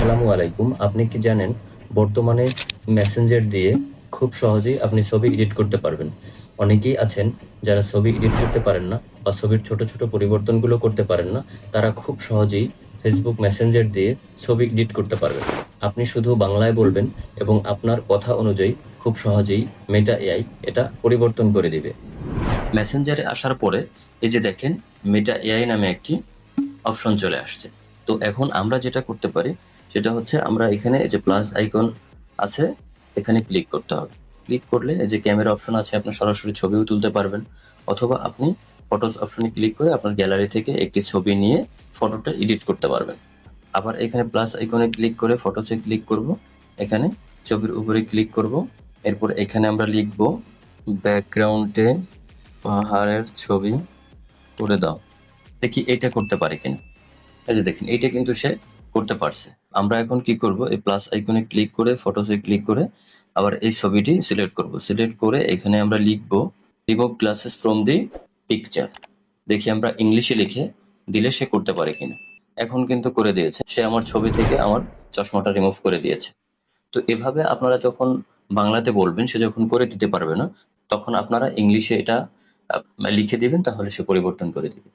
আসসালামু আলাইকুম। আপনি কি জানেন বর্তমানে মেসেঞ্জার দিয়ে খুব সহজেই আপনি ছবি এডিট করতে পারবেন। অনেকেই আছেন যারা ছবি এডিট করতে পারেন না বা ছবির ছোট, ছোট পরিবর্তনগুলো করতে পারেন না। তারা খুব সহজেই Facebook মেসেঞ্জার দিয়ে ছবি এডিট করতে পারবেন। আপনি শুধু বাংলায় বলবেন এবং আপনার কথা অনুযায়ী খুব সহজেই মেটা এআই এটা পরিবর্তন করে দিবে। মেসেঞ্জারে আসার পরে এই যে দেখেন মেটা এআই নামে একটি অপশন চলে আসছে। তো এখন আমরা যেটা করতে পারি সেটা হচ্ছে আমরা এখানে এই যে প্লাস আইকন আছে এখানে ক্লিক করতে হবে। ক্লিক করলে এই যে ক্যামেরা অপশন আছে আপনি সরাসরি ছবিও তুলতে পারবেন, অথবা আপনি ফটোস অপশনে ক্লিক করে আপনার গ্যালারি থেকে একটি ছবি নিয়ে ফটোটা এডিট করতে পারবেন। আবার এখানে প্লাস আইকনে ক্লিক করে ফটোসে ক্লিক করব, এখানে ছবির উপরে ক্লিক করব, এরপর এখানে আমরা লিখব ব্যাকগ্রাউন্ডে পাহাড়ের ছবি করে দাও। দেখি এটা করতে পারে কিনা। এই যে দেখেন এইটা কিন্তু সে করতে পারছে। আমরা এখন কি করব, এই প্লাস আইকনে ক্লিক করে ফটোসে ক্লিক করে আবার এই ছবিটি সিলেক্ট করব। সিলেক্ট করে এখানে আমরা লিখব remove glasses from the picture. দেখি আমরা ইংলিশে লিখে দিলে সে করতে পারে কিনা। এখন কিন্তু করে দিয়েছে, সে আমার ছবি থেকে আমার চশমাটা রিমুভ করে দিয়েছে। তো এভাবে আপনারা যখন বাংলাতে বলবেন সে যখন করে দিতে পারবে না, তখন আপনারা ইংলিশে এটা লিখে দিবেন, তাহলে সে পরিবর্তন করে দিবে।